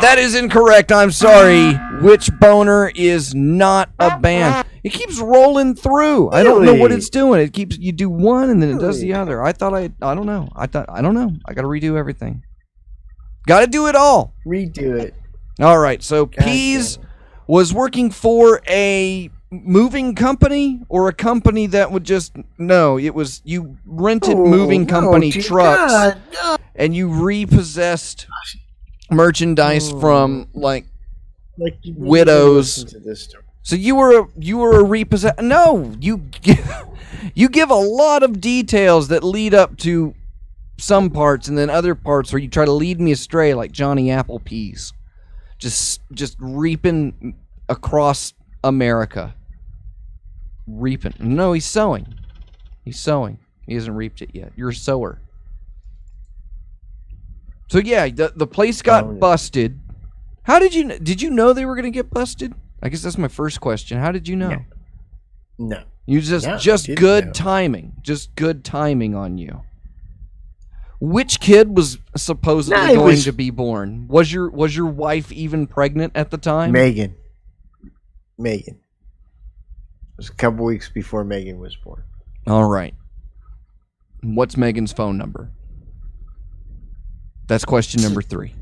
That is incorrect. I'm sorry. Witchboner is not a band. It keeps rolling through. I don't know what it's doing. It keeps, you do one and then it does the other. I don't know. I don't know. I got to redo everything. Got to do it all.
Redo it.
All right. So Peas was working for a moving company, or a company that would just, no, it was, you rented moving company trucks and you repossessed merchandise from like widows. So you were a repossess. No, you give a lot of details that lead up to some parts, and then other parts where you try to lead me astray, like Johnny Applepeas, just reaping across America. Reaping. No, he's sowing. He's sowing. He hasn't reaped it yet. You're a sower. So yeah, the place got busted. How did you know they were going to get busted? I guess that's my first question. How did you know?
No.
You just good timing. Just good timing on you. Which kid was supposedly going to be born? Was your wife even pregnant at the time?
Megan. It was a couple weeks before Megan was born.
All right. What's Megan's phone number? That's question number 3.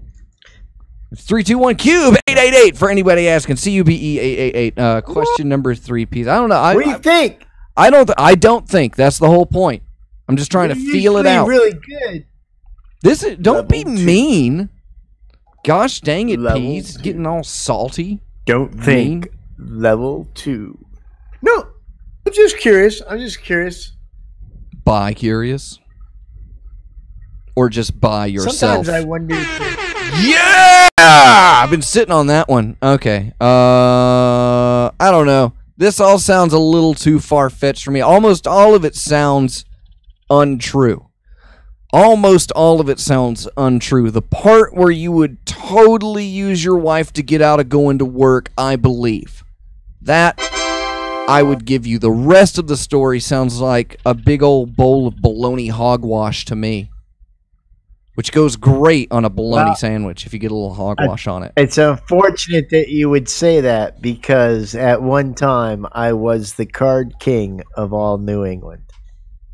It's 321 Cube 888 for anybody asking. CUBE 888. Question number 3, Peas. I don't know.
What do you think?
I don't think. That's the whole point. I'm just trying to feel it out.
Really good.
Don't be mean. Gosh dang it, Peas. Getting all salty.
Don't think. Level 2. No. I'm just curious. I'm just curious.
Bi curious? Or just by yourself?
Sometimes I wonder.
Yeah! I've been sitting on that one. Okay. I don't know. This all sounds a little too far-fetched for me. Almost all of it sounds untrue. Almost all of it sounds untrue. The part where you would totally use your wife to get out of going to work, I believe. That I would give you. The rest of the story sounds like a big old bowl of bologna hogwash to me. Which goes great on a bologna sandwich if you get a little hogwash on it.
It's unfortunate that you would say that because at one time I was the card king of all New England.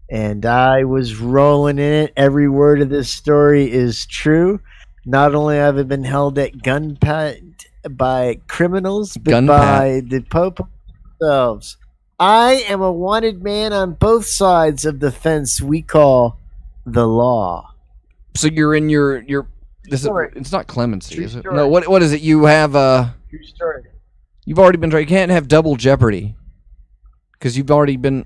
And I was rolling in it. Every word of this story is true. Not only have I been held at gunpoint by criminals, but by the Pope themselves. I am a wanted man on both sides of the fence we call the law.
So you're in your it's not clemency, is it? No, what is it? You have
True story.
You've already been tried. You can't have double jeopardy because you've already been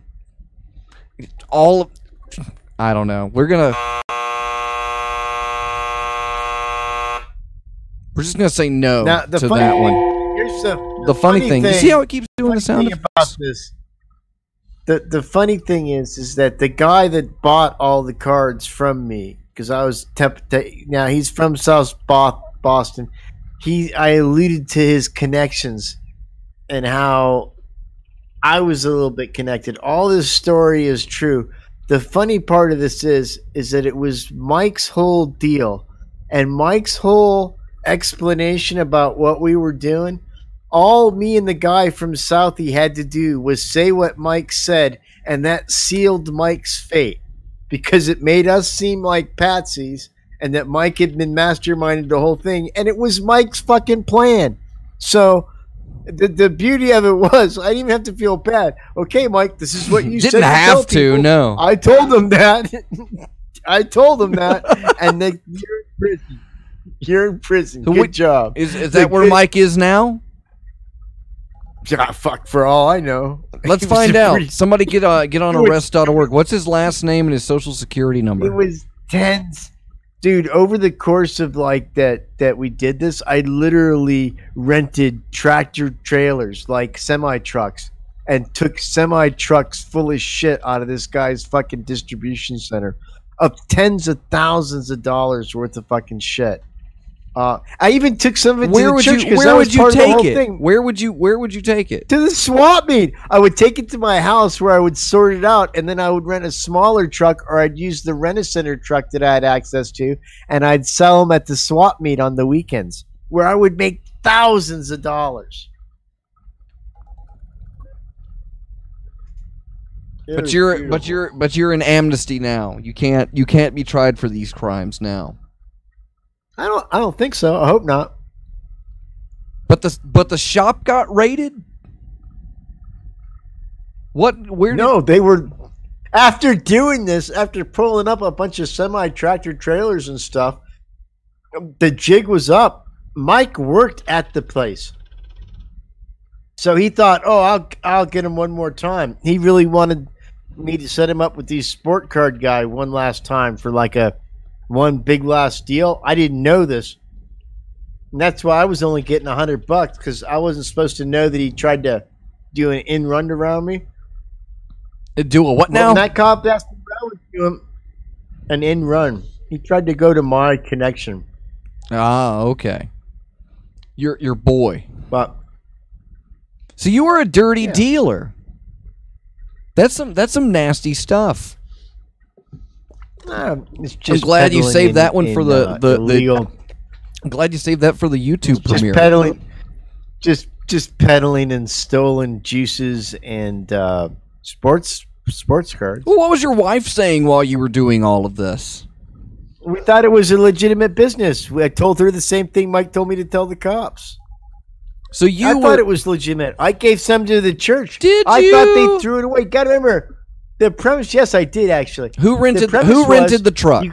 I don't know. We're just gonna say no to that one.
Here's
the funny thing. You see how it keeps doing the sound
about this? The funny thing is that the guy that bought all the cards from me, because I was now he's from South Boston. I alluded to his connections and how I was a little bit connected. All this story is true. The funny part of this is that it was Mike's whole deal, and Mike's whole explanation about what we were doing. All me and the guy from Southie had to do was say what Mike said, and that sealed Mike's fate. Because it made us seem like patsies, and that Mike had been masterminded the whole thing, and it was Mike's fucking plan. So the beauty of it was I didn't even have to feel bad. Okay, Mike, this is what you said.
Didn't have to, no.
I told them that. I told them that, and you're in prison. You're in prison.
So
Good job.
Is that where Mike is now?
Yeah, fuck, for all I know.
Let's find out. Somebody get on arrest.org. What's his last name and his social security number?
It was tens. Dude, over the course of like that we did this, I literally rented tractor trailers, like semi-trucks, and took semi-trucks full of shit out of this guy's fucking distribution center of tens of thousands of dollars worth of fucking shit. I even took some of it to the church because that was part of the whole thing.
Where would you take it?
To the swap meet. I would take it to my house where I would sort it out, and then I would rent a smaller truck, or I'd use the Rent-A-Center truck that I had access to, and I'd sell them at the swap meet on the weekends, where I would make thousands of dollars.
But you're in amnesty now. You can't be tried for these crimes now.
I don't think so. I hope not.
But the shop got raided?
No, they were after doing this, after pulling up a bunch of semi-tractor trailers and stuff, the jig was up. Mike worked at the place. So he thought, I'll get him one more time. He really wanted me to set him up with the sport card guy one last time for like one big last deal. I didn't know this. And that's why I was only getting $100 because I wasn't supposed to know that he tried to do an in run around me.
Do a what now?
When that cop asked me, I would do him an in run. He tried to go to my connection.
Ah, okay. Your boy.
But
so you were a dirty dealer. That's some nasty stuff.
It's just
I'm glad you saved that one for the
legal.
I'm glad you saved that for the YouTube premiere.
Just peddling and stolen juices and sports cards.
Well, what was your wife saying while you were doing all of this?
We thought it was a legitimate business. I told her the same thing Mike told me to tell the cops.
So I
thought it was legitimate. I gave some to the church.
I
thought they threw it away. Gotta remember the premise. Yes, I did actually.
Who rented the truck?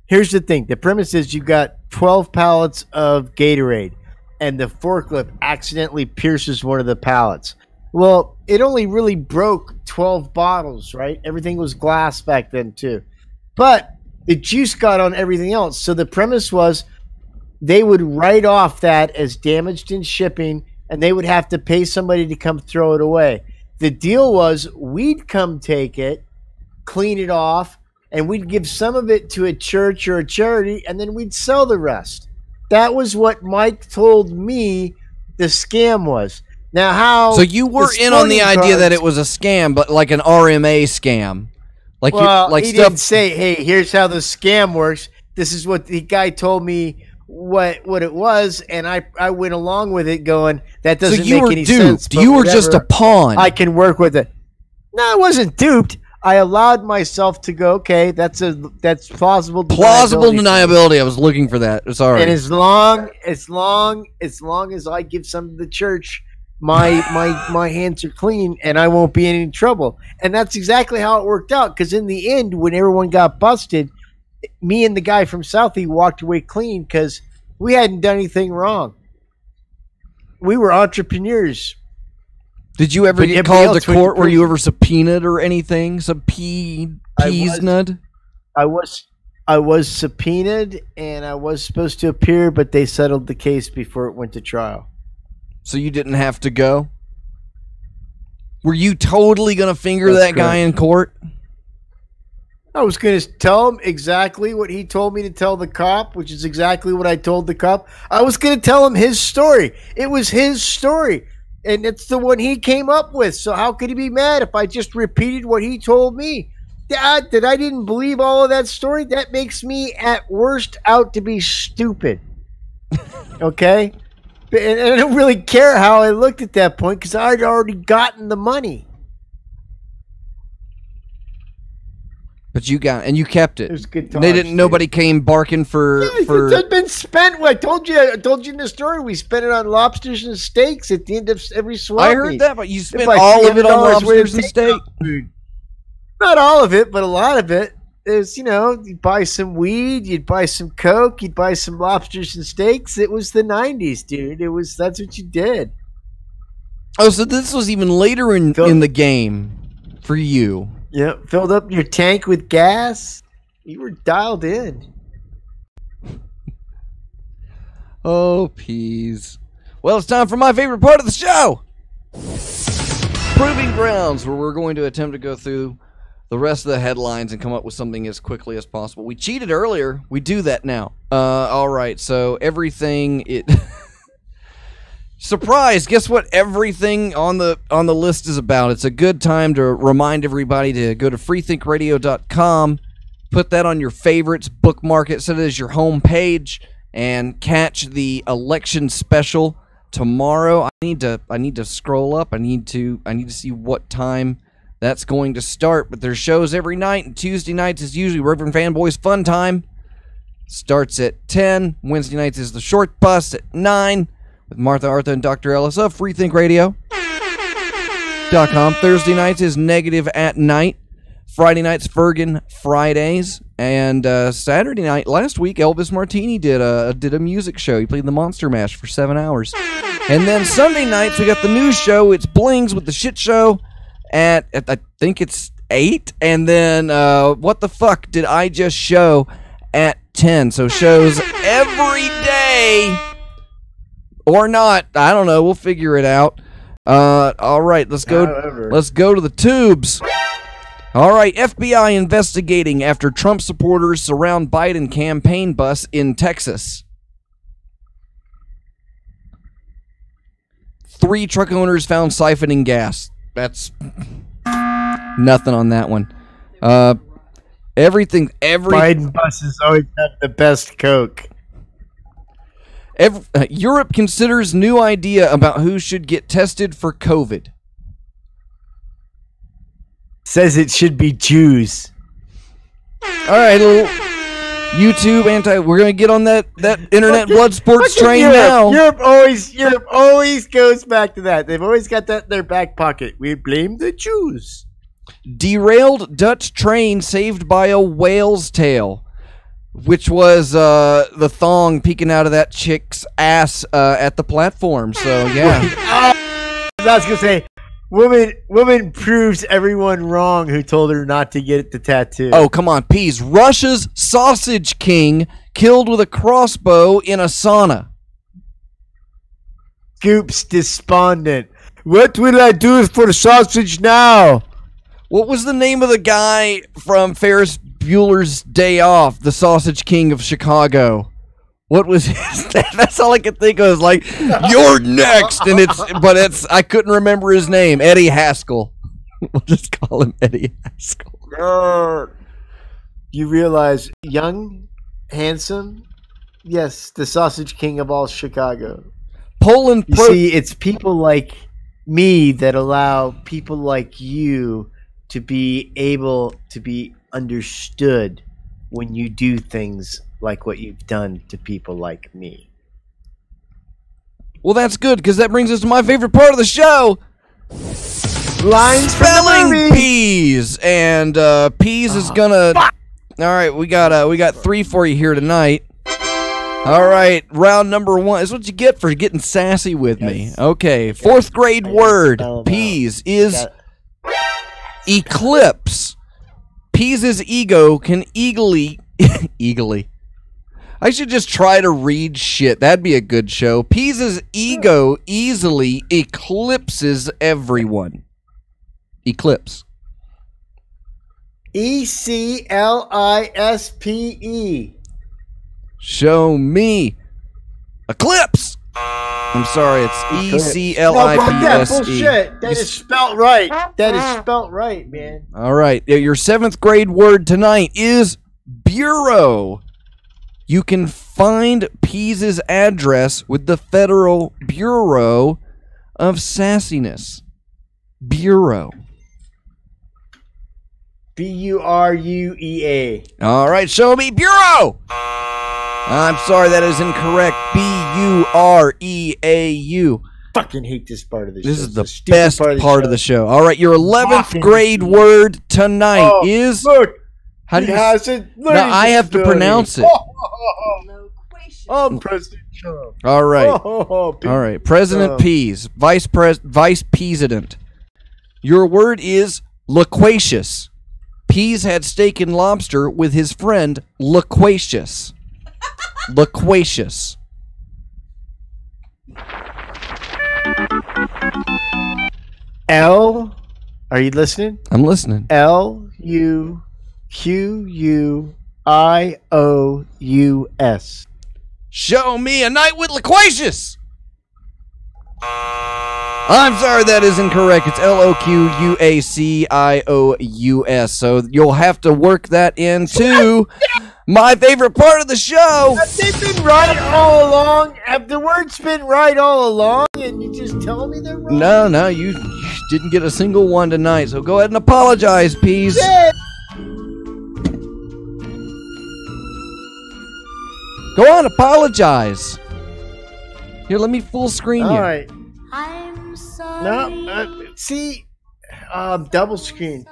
Here's the thing. The premise is you got 12 pallets of Gatorade, and the forklift accidentally pierces one of the pallets. Well, it only really broke 12 bottles, right? Everything was glass back then too. But the juice got on everything else. So the premise was they would write off that as damaged in shipping, and they would have to pay somebody to come throw it away. The deal was we'd come take it, clean it off, and we'd give some of it to a church or a charity, and then we'd sell the rest. That was what Mike told me the scam was. Now, how?
So you were in on the idea that it was a scam, but like an RMA scam. Like,
well,
like
he
stuff.
didn't say, "Hey, here's how the scam works." This is what the guy told me what it was, and I went along with it, going, "That doesn't make any sense." But
you were just a pawn.
I can work with it. No, I wasn't duped. I allowed myself to go, okay, that's plausible.
Plausible deniability. I was looking for that. Sorry.
And as long as I give some to the church, my hands are clean and I won't be in any trouble. And that's exactly how it worked out. Because in the end, when everyone got busted, me and the guy from Southie walked away clean because we hadn't done anything wrong. We were entrepreneurs.
Did you ever get called to court? Were you ever subpoenaed or anything?
I was subpoenaed and I was supposed to appear, but they settled the case before it went to trial.
So you didn't have to go? Were you totally going to finger that guy in court?
I was going to tell him exactly what he told me to tell the cop, which is exactly what I told the cop. I was going to tell him his story. It was his story. And it's the one he came up with. So how could he be mad if I just repeated what he told me? That I didn't believe all of that story, that makes me at worst out to be stupid. Okay? And I don't really care how I looked at that point because I'd already gotten the money.
But you got and you kept it.
It was good
times, nobody came barking for.
It had been spent. I told you in the story. We spent it on lobsters and steaks at the end of every swap.
I heard that, but you spent all of it on lobsters and steak.
Not all of it, but a lot of it. There's, you'd buy some weed, you'd buy some coke, you'd buy some lobsters and steaks. It was the 90s, dude. That's what you did.
Oh, so this was even later in the game for you.
Yeah, filled up your tank with gas. You were dialed in.
Oh, peas. Well, it's time for my favorite part of the show. Proving Grounds, where we're going to attempt to go through the rest of the headlines and come up with something as quickly as possible. We cheated earlier. We do that now. All right, so everything... Surprise! Guess what everything on the list is about. It's a good time to remind everybody to go to freethinkradio.com, put that on your favorites, bookmark it, set it as your home page, and catch the election special tomorrow. I need to scroll up. I need to see what time that's going to start. But there's shows every night, and Tuesday nights is usually Reverend Fanboy's Fun Time. Starts at 10. Wednesday nights is the Short Bus at 9. With Martha, Arthur, and Dr. Ellis of freethinkradio.com. Thursday nights is Negative at Night. Friday nights, Fergan Fridays. And Saturday night, last week, Elvis Martini did a music show. He played the Monster Mash for 7 hours. And then Sunday nights, we got the news show. It's Blings with the Shit Show at I think it's 8. And then What the Fuck Did I Just Show at 10. So shows every day. Or not. I don't know. We'll figure it out. All right. Let's go to the tubes. All right. FBI investigating after Trump supporters surround Biden campaign bus in Texas. 3 truck owners found siphoning gas. That's nothing on that one. Every
Biden buses always have the best Coke.
Europe considers new idea about who should get tested for COVID.
Says it should be Jews.
All right, little YouTube we're gonna get on that internet blood sports train now.
Europe always goes back to that. They've always got that in their back pocket. We blame the Jews.
Derailed Dutch train saved by a whale's tail. Which was the thong peeking out of that chick's ass at the platform. So, yeah.
I was going to say, Woman proves everyone wrong who told her not to get the tattoo.
Oh, come on, Peas. Russia's sausage king killed with a crossbow in a sauna.
Goop's despondent. What will I do for sausage now?
What was the name of the guy from Ferris Bueller's Day Off, the sausage king of Chicago? What was his name? That's all I could think of. Was like, you're next, and I couldn't remember his name. Eddie Haskell. We'll just call him Eddie Haskell.
You realize, young, handsome, yes, the sausage king of all Chicago.
Poland.
You see, it's people like me that allow people like you to be able to be understood when you do things like what you've done to people like me.
Well, that's good, because that brings us to my favorite part of the show.
Lines
spelling Peas. And Peas is gonna... All right, we got 3 for you here tonight. All right, round number 1. This is what you get for getting sassy with me. Okay, 4th grade word, Peas, is eclipse. Peas' ego can eagerly... I should just try to read shit. That'd be a good show. Peas' ego easily eclipses everyone. Eclipse.
E-C-L-I-S-P-E.
Show me. Eclipse. I'm sorry, it's E-C-L-I-P-S-E.
Bullshit. That is spelt right. That is spelt right, man.
All right. Your 7th grade word tonight is bureau. You can find Peas' address with the Federal Bureau of Sassiness. Bureau.
B-U-R-U-E-A.
All right, show me bureau. I'm sorry, that is incorrect. B-U-R-E-A-U.
Fucking hate this part of the show.
This is the best part of the show. All right, your 11th grade word tonight is...
Look.
How do you...
Now
I have to pronounce it.
Oh, President Trump.
All right. All right. President Peas. Vice President. Your word is loquacious. Peas had steak and lobster with his friend Loquacious. Loquacious.
L. Are you listening?
I'm listening.
L-U-Q-U-I-O-U-S.
Show me a night with Loquacious. I'm sorry, that is incorrect. It's L-O-Q-U-A-C-I-O-U-S. So you'll have to work that into my favorite part of the show.
Have they been right all along? Have the words been right all along and you just tell me they're wrong?
No, you didn't get a single one tonight. So go ahead and apologize, Peas.
Yeah.
Go on, apologize. Here, let me full screen you.
All right. I'm sorry. No, see, double screen.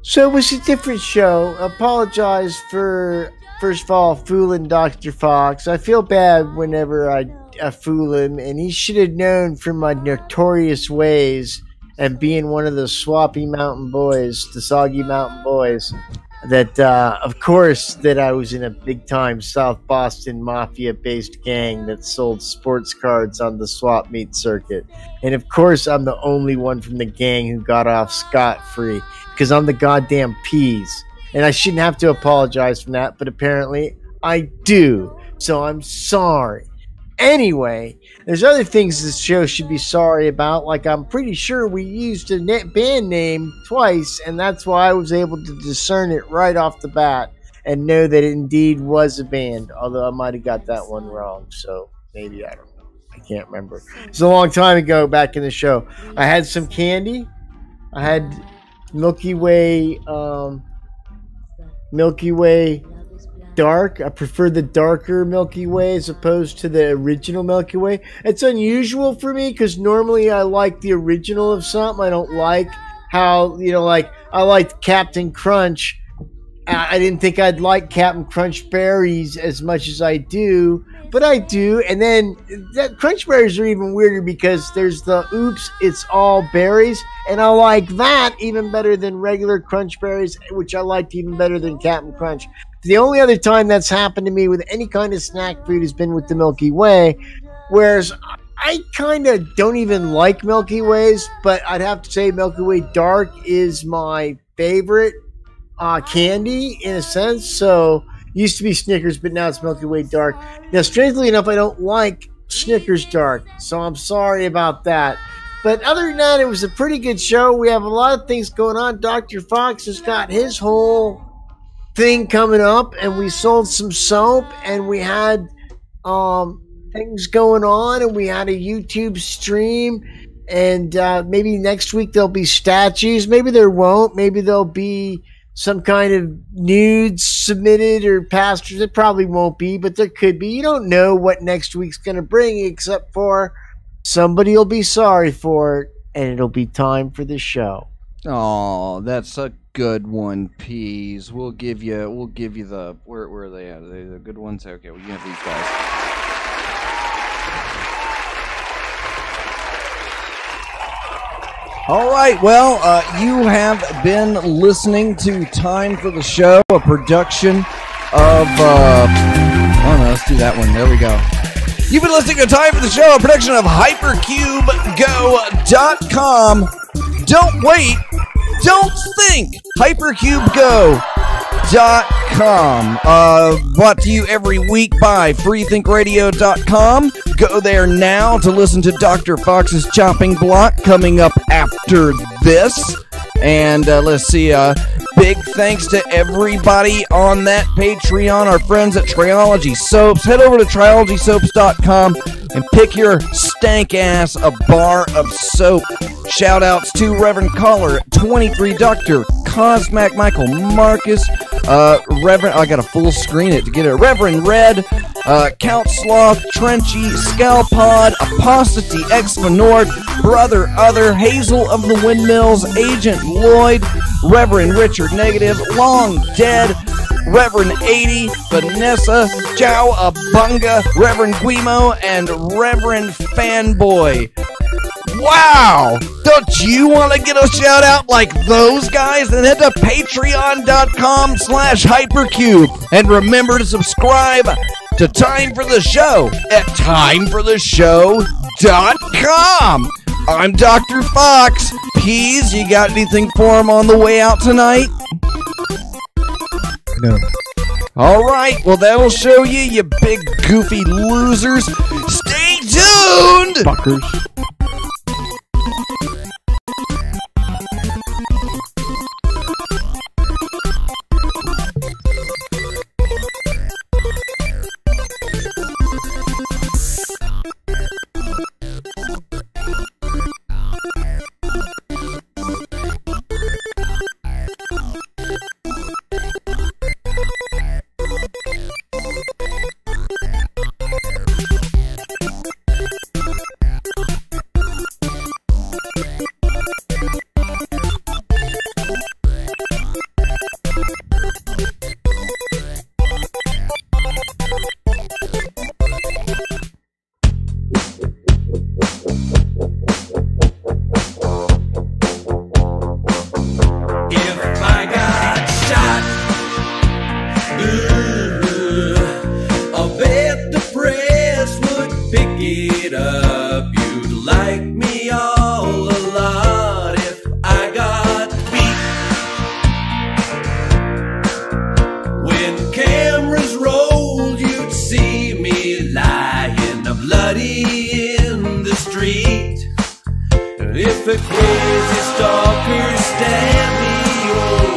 So it was a different show. Apologize for, first of all, fooling Dr. Fox. I feel bad whenever I fool him, and he should have known from my notorious ways and being one of the swampy mountain boys, the soggy mountain boys, that, of course, that I was in a big-time South Boston Mafia-based gang that sold sports cards on the swap meet circuit. And, of course, I'm the only one from the gang who got off scot-free, because I'm the goddamn Peas. And I shouldn't have to apologize for that, but apparently I do. So I'm sorry. Anyway, there's other things this show should be sorry about, like I'm pretty sure we used a band name twice, and that's why I was able to discern it right off the bat and know that it indeed was a band, although I might have got that one wrong, so maybe, I don't know. I can't remember. It's a long time ago back in the show. I had some candy. I had Milky Way Dark. I prefer the darker Milky Way as opposed to the original Milky Way. It's unusual for me because normally I like the original of something. I don't like how, like I liked Captain Crunch. I didn't think I'd like Captain Crunch berries as much as I do, but I do. And then that Crunch Berries are even weirder because there's the Oops, It's All Berries. And I like that even better than regular Crunch Berries, which I liked even better than Captain Crunch. The only other time that's happened to me with any kind of snack food has been with the Milky Way, whereas I kind of don't even like Milky Ways, but I'd have to say Milky Way Dark is my favorite candy in a sense. So used to be Snickers, but now it's Milky Way Dark. Now, strangely enough, I don't like Snickers Dark, so I'm sorry about that. But other than that, it was a pretty good show. We have a lot of things going on. Dr. Fox has got his whole thing coming up, and we sold some soap, and we had things going on, and we had a YouTube stream, and maybe next week there'll be statues. Maybe there won't. Maybe there'll be some kind of nudes submitted or pastors. It probably won't be, but there could be. You don't know what next week's going to bring, except for somebody will be sorry for it, and it'll be time for the show.
Oh, that's a good one, Peas. We'll give you the where are they at? Are they the good ones? Okay, we have these guys. All right, well, you have been listening to Time for the Show, a production of, oh no, let's do that one. There we go. You've been listening to Time for the Show, a production of HyperCubeGo.com. Don't wait, don't think, HyperCubeGo.com. Brought to you every week by FreeThinkRadio.com. Go there now to listen to Dr. Fox's Chopping Block coming up after this. And let's see, big thanks to everybody on that Patreon, our friends at Triology Soaps. Head over to TriologySoaps.com and pick your stank ass a bar of soap. Shout outs to Reverend Caller, 23 Dr. Cosmac, Michael Marcus, Reverend, I gotta full screen it to get it, Reverend Red, Count Sloth, Trenchy, Scalpod, Apostasy, Exvanord, Brother Other, Hazel of the Windmills, Agent Lloyd, Reverend Richard Negative, Long Dead, Reverend 80, Vanessa, Jow Abunga, Reverend Guimo, and Reverend Fanboy. Wow! Don't you want to get a shout out like those guys? Then head to patreon.com/hypercube. And remember to subscribe to Time for the Show at timefortheshow.com. I'm Dr. Fox. Peas, you got anything for him on the way out tonight?
No.
All right, well, that'll show you, you big goofy losers. Stay tuned!
Fuckers.
If a crazy stalker stabbed me,